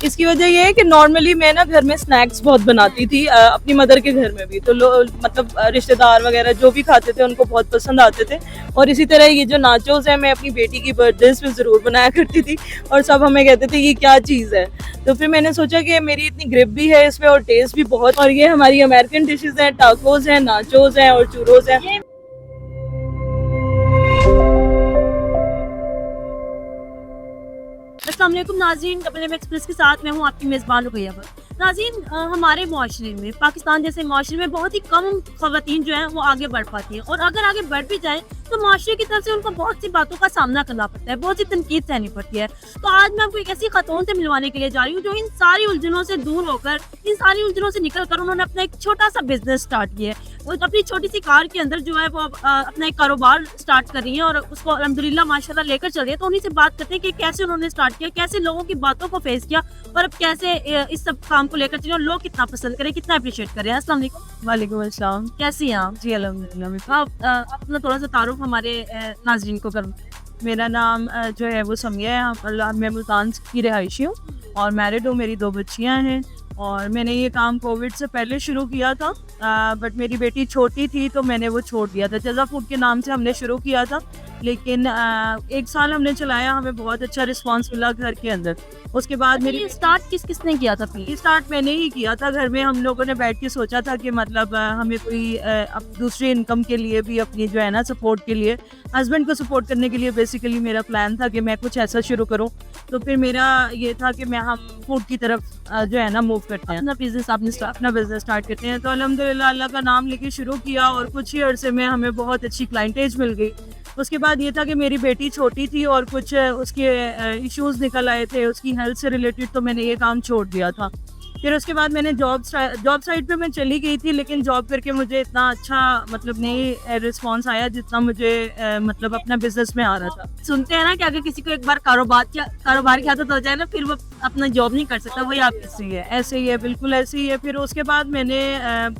इसकी वजह ये है कि नॉर्मली मैं ना घर में स्नैक्स बहुत बनाती थी, अपनी मदर के घर में भी। तो मतलब रिश्तेदार वगैरह जो भी खाते थे उनको बहुत पसंद आते थे। और इसी तरह ये जो नाचोस है मैं अपनी बेटी की बर्थडेज पे ज़रूर बनाया करती थी और सब हमें कहते थे ये क्या चीज़ है। तो फिर मैंने सोचा कि मेरी इतनी ग्रिप भी है इसमें और टेस्ट भी बहुत, और ये हमारी अमेरिकन डिशेज हैं, टाकोज हैं, नाचोस हैं और चूरोज हैं। अस्सलाम वालेकुम नाज़रीन, WM एक्सप्रेस के साथ मैं हूँ आपकी मेज़बान रुकैया पर। नाज़रीन, हमारे माशरे में, पाकिस्तान जैसे माशरे में बहुत ही कम ख़वातीन जो हैं वो आगे बढ़ पाती हैं, और अगर आगे बढ़ भी जाएँ तो माशरे की तरफ से उनको बहुत सी बातों का सामना करना पड़ता है, बहुत सी तनकीद सहनी पड़ती है। तो आज मैं आपको एक ऐसी खातून से मिलवाने के लिए जा रही हूँ जो इन सारी उलझनों से दूर होकर, इन सारी उलझनों से निकल कर उन्होंने अपना एक छोटा सा बिजनेस स्टार्ट किया है। वो अपनी छोटी सी कार के अंदर जो है वो अपना एक कारोबार स्टार्ट कर रही है और उसको अल्हम्दुलिल्लाह माशाल्लाह लेकर चल रही है। तो उन्हीं से बात करते हैं कि कैसे उन्होंने स्टार्ट किया, कैसे लोगों की बातों को फेस किया और अब कैसे इस सब काम को लेकर चले और लोग कितना पसंद करें, कितना अप्रिशिएट करें। अस्सलाम वालेकुम। वालेकुम अस्सलाम। कैसी हैं आप? जी अल्हम्दुलिल्लाह। आप अपना थोड़ा सा तारुफ हमारे नाज़रीन को करूँ। मेरा नाम जो है वो समिया है, मैं मुल्तान की रहायशी हूँ और मैरिड हूँ, मेरी 2 बच्चियाँ हैं। और मैंने ये काम कोविड से पहले शुरू किया था, बट मेरी बेटी छोटी थी तो मैंने वो छोड़ दिया था। जज़ा फूड के नाम से हमने शुरू किया था, लेकिन 1 साल हमने चलाया, हमें बहुत अच्छा रिस्पांस मिला घर के अंदर। उसके बाद मेरी स्टार्ट किसने किया था? ये स्टार्ट मैंने ही किया था घर में। हम लोगों ने बैठ के सोचा था कि मतलब हमें कोई अब दूसरी इनकम के लिए भी, अपनी जो है ना सपोर्ट के लिए, हस्बैंड को सपोर्ट करने के लिए बेसिकली मेरा प्लान था कि मैं कुछ ऐसा शुरू करूं। तो फिर मेरा ये था कि हम फूड की तरफ जो है ना मूव करते हैं, अपना बिजनेस स्टार्ट करते हैं। तो अल्हम्दुलिल्लाह अल्लाह का नाम लेके शुरू किया और कुछ ही अरसे में हमें बहुत अच्छी क्लाइंटेज मिल गई। उसके बाद ये था कि मेरी बेटी छोटी थी और कुछ उसके इश्यूज निकल आए थे उसकी हेल्थ से रिलेटेड, तो मैंने ये काम छोड़ दिया था। फिर उसके बाद मैंने जॉब साइट पे मैं चली गई थी, लेकिन जॉब करके मुझे इतना अच्छा मतलब नहीं रिस्पांस आया जितना मुझे मतलब अपना बिजनेस में आ रहा था। सुनते हैं ना कि अगर किसी को एक बार कारोबार की आदत हो जाए ना, फिर वो अपना जॉब नहीं कर सकता। वही आप ऐसे ही है, बिल्कुल ऐसे ही है। फिर उसके बाद मैंने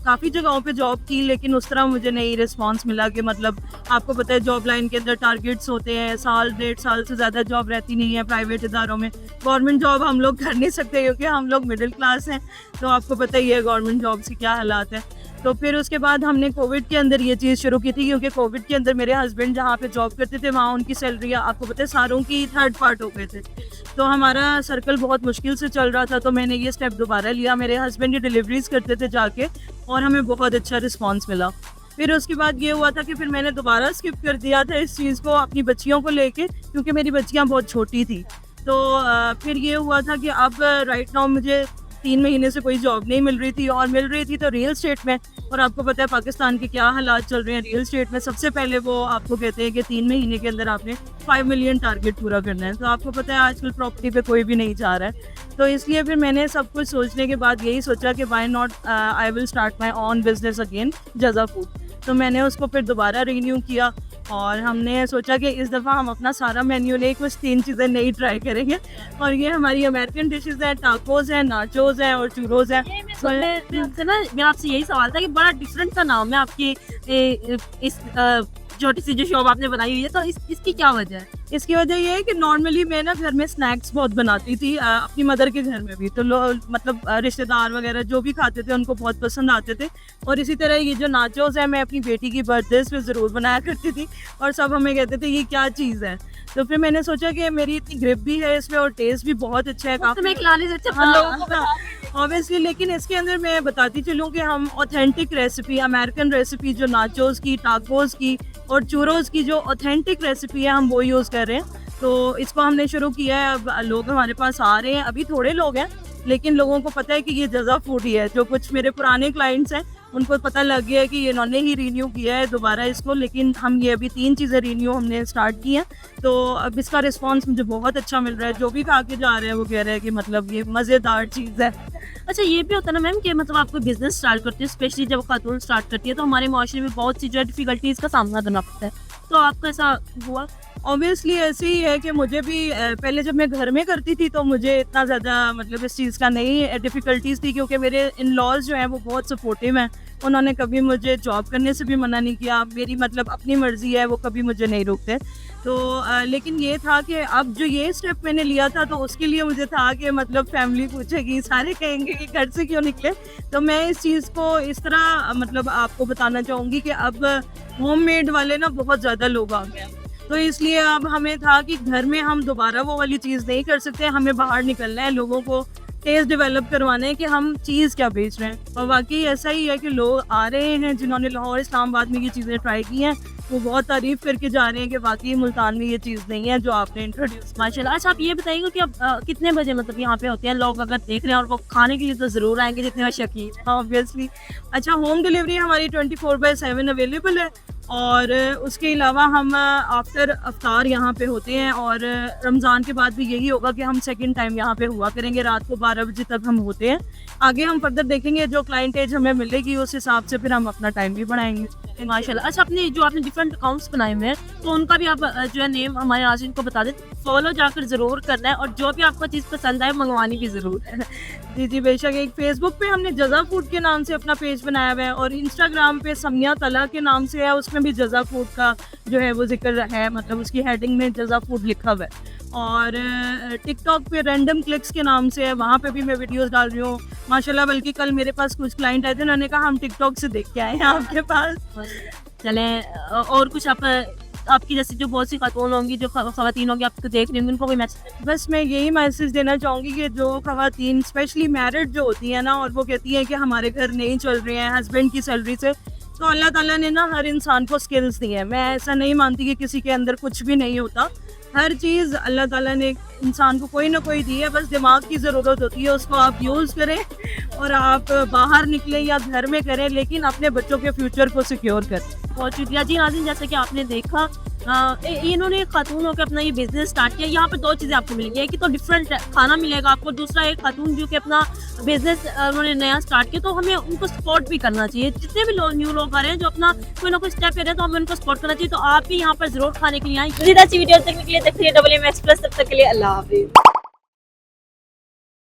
काफ़ी जगहों पे जॉब की, लेकिन उस तरह मुझे नहीं रिस्पांस मिला कि मतलब आपको पता है जॉब लाइन के अंदर टारगेट्स होते हैं, 1.5 साल से ज़्यादा जॉब रहती नहीं है प्राइवेट इदारों में। गवर्नमेंट जॉब हम लोग कर नहीं सकते क्योंकि हम लोग मिडिल क्लास हैं, तो आपको पता ही है गवर्नमेंट जॉब की क्या हालात है। तो फिर उसके बाद हमने कोविड के अंदर ये चीज़ शुरू की थी, क्योंकि कोविड के अंदर मेरे हस्बैंड जहाँ पे जॉब करते थे वहाँ उनकी सैलरी आपको पता है सारों की थर्ड पार्ट हो गए थे, तो हमारा सर्कल बहुत मुश्किल से चल रहा था। तो मैंने ये स्टेप दोबारा लिया। मेरे हस्बैंड ये डिलीवरीज करते थे जाके और हमें बहुत अच्छा रिस्पॉन्स मिला। फिर उसके बाद ये हुआ था कि फिर मैंने दोबारा स्किप कर दिया था इस चीज़ को अपनी बच्चियों को लेके, क्योंकि मेरी बच्चियाँ बहुत छोटी थी। तो फिर ये हुआ था कि अब राइट नाउ मुझे 3 महीने से कोई जॉब नहीं मिल रही थी, और मिल रही थी तो रियल स्टेट में। और आपको पता है पाकिस्तान के क्या हालात चल रहे हैं रियल स्टेट में। सबसे पहले वो आपको कहते हैं कि 3 महीने के अंदर आपने 5 मिलियन टारगेट पूरा करना है। तो आपको पता है आजकल प्रॉपर्टी पे कोई भी नहीं जा रहा है। तो इसलिए फिर मैंने सब कुछ सोचने के बाद यही सोचा कि why not I will start my own business again, Jaza food. तो मैंने उसको फिर दोबारा रिन्यू किया और हमने सोचा कि इस दफ़ा हम अपना सारा मेन्यू ले कुछ 3 चीज़ें नई ट्राई करेंगे। और ये हमारी अमेरिकन डिशेज हैं, टाकोज हैं, नाचोज हैं और चूरोज हैं। मेरा आपसे यही सवाल था कि बड़ा डिफरेंट सा नाम है आपकी इस छोटी सी जो शॉप आपने बनाई हुई है, तो इसकी क्या वजह है? इसकी वजह ये है कि नॉर्मली मैं ना घर में स्नैक्स बहुत बनाती थी, अपनी मदर के घर में भी। तो मतलब रिश्तेदार वगैरह जो भी खाते थे उनको बहुत पसंद आते थे। और इसी तरह ये जो नाचोस है मैं अपनी बेटी की बर्थडेज पे ज़रूर बनाया करती थी और सब हमें कहते थे ये क्या चीज़ है। तो फिर मैंने सोचा कि मेरी इतनी ग्रिप भी है इसमें और टेस्ट भी बहुत अच्छा है ऑब्वियसली। लेकिन इसके अंदर मैं बताती चलूँ कि हम ऑथेंटिक रेसिपी, अमेरिकन रेसिपी जो नाचोस की, टाकोस की और चूरोस की जो ऑथेंटिक रेसिपी है हम वो यूज़ कर रहे हैं। तो इसको हमने शुरू किया है। अब लोग हमारे पास आ रहे हैं, अभी थोड़े लोग हैं लेकिन लोगों को पता है कि ये जज़ा फूड ही है। जो कुछ मेरे पुराने क्लाइंट्स हैं उनको पता लग गया है कि इन्होंने ही रिन्यू किया है दोबारा इसको। लेकिन हम ये अभी 3 चीज़ें रिन्यू हमने स्टार्ट की हैं, तो अब इसका रिस्पांस मुझे बहुत अच्छा मिल रहा है। जो भी खा के जा रहे हैं वो कह रहे हैं कि मतलब ये मज़ेदार चीज़ है। अच्छा, ये भी होता है ना मैम कि मतलब आप कोई बिजनेस स्टार्ट करती है, स्पेशली जब खातून स्टार्ट करती है, तो हमारे माशरे में बहुत सी जो है डिफिकल्टीज का सामना करना पड़ता है। तो आपका ऐसा हुआ? ऑब्वियसली ऐसे ही है कि मुझे भी पहले जब मैं घर में करती थी तो मुझे इतना ज़्यादा मतलब इस चीज़ का नहीं डिफ़िकल्टीज़ थी, क्योंकि मेरे इन लॉज जो हैं वो बहुत सपोर्टिव हैं। उन्होंने कभी मुझे जॉब करने से भी मना नहीं किया, मेरी मतलब अपनी मर्ज़ी है, वो कभी मुझे नहीं रोकते। तो लेकिन ये था कि अब जो ये स्टेप मैंने लिया था तो उसके लिए मुझे था कि मतलब फैमिली पूछेगी, सारे कहेंगे कि घर से क्यों निकले? तो मैं इस चीज़ को इस तरह मतलब आपको बताना चाहूँगी कि अब होममेड वाले ना बहुत ज़्यादा लोग आ गए हैं। तो इसलिए अब हमें था कि घर में हम दोबारा वो वाली चीज़ नहीं कर सकते, हमें बाहर निकलना है, लोगों को टेस्ट डेवलप करवाना है कि हम चीज़ क्या बेच रहे हैं। और वाक़ई ऐसा ही है कि लोग आ रहे हैं जिन्होंने लाहौर, इस्लामाबाद में ये चीज़ें ट्राई की हैं, वो बहुत तारीफ़ करके जा रहे हैं कि वाक़ई मुल्तान में ये चीज़ नहीं है जो आपने इंट्रोड्यूस। माशाल्लाह। अच्छा, आप ये बताइएगा कि अब कितने बजे मतलब यहाँ पे होते हैं लोग, अगर देख रहे हैं और वो खाने के लिए तो ज़रूर आएंगे जितने वो शौकीन हैं। ऑब्वियसली। अच्छा, होम डिलीवरी हमारी 24/7 अवेलेबल है और उसके अलावा हम आफ्टर अफ्तार यहाँ पे होते हैं और रमज़ान के बाद भी यही होगा कि हम सेकंड टाइम यहाँ पे हुआ करेंगे, रात को 12 बजे तक हम होते हैं। आगे हम फर्दर देखेंगे जो क्लाइंटेज हमें मिलेगी उस हिसाब से फिर हम अपना टाइम भी बढ़ाएंगे। माशाल्लाह। अच्छा, अपने जो आपने डिफरेंट अकाउंट्स बनाए हुए हैं तो उनका भी आप जो है नेम हमारे नाज़रीन को बता दें, फॉलो जाकर ज़रूर करना है और जो भी आपको चीज़ पसंद आए मंगवानी भी ज़रूर है। जी जी बेशक। एक फेसबुक पे हमने जज़ा फूड के नाम से अपना पेज बनाया हुआ है और इंस्टाग्राम पे समिया तला के नाम से है, उसमें भी जज़ा फूड का जो है वो जिक्र है, मतलब उसकी हेडिंग में जज़ा फूड लिखा हुआ है। और टिकटॉक पे रैंडम क्लिक्स के नाम से है, वहाँ पे भी मैं वीडियोस डाल रही हूँ माशाल्लाह। बल्कि कल मेरे पास कुछ क्लाइंट आए थे, उन्होंने कहा हम टिकटॉक से देख के आए हैं आपके पास। चलें, और कुछ आप आपकी जैसे जो बहुत सी खातून होंगी, जो ख़वातीन होंगी आपको देख रही होंगी, उनको कोई मैसेज? बस मैं यही मैसेज देना चाहूँगी कि जो ख़वातीन स्पेशली मैरिड जो होती हैं ना और वो कहती हैं कि हमारे घर नहीं चल रहे हैं हस्बैंड की सैलरी से, तो अल्लाह ताला ने ना हर इंसान को स्किल्स दी हैं। मैं ऐसा नहीं मानती कि किसी के अंदर कुछ भी नहीं होता, हर चीज़ अल्लाह ताला ने इंसान को कोई ना कोई दी है, बस दिमाग की ज़रूरत होती है, उसको आप यूज़ करें और आप बाहर निकलें या घर में करें, लेकिन अपने बच्चों के फ्यूचर को सिक्योर करें। बहुत शुक्रिया जी नाज़रीन। जैसे कि आपने देखा इन्होंने खातून होकर अपना ये बिजनेस स्टार्ट किया। यहाँ पर दो चीज़ें आपको मिलेंगी, एक तो डिफरेंट खाना मिलेगा आपको, दूसरा एक खातून जो कि अपना बिजनेस उन्होंने नया स्टार्ट किया, तो हमें उनको सपोर्ट भी करना चाहिए। जितने भी लोग न्यू लोग आ रहे हैं जो अपना कोई ना कोई स्टेप ले रहे हैं, तो हमें उनको सपोर्ट करना चाहिए। तो आप भी यहाँ पर जरूर खाने के लिए आए। वीडियो देखने के लिए देखिए WM Express। तब तक के लिए अल्लाह हाफिज़।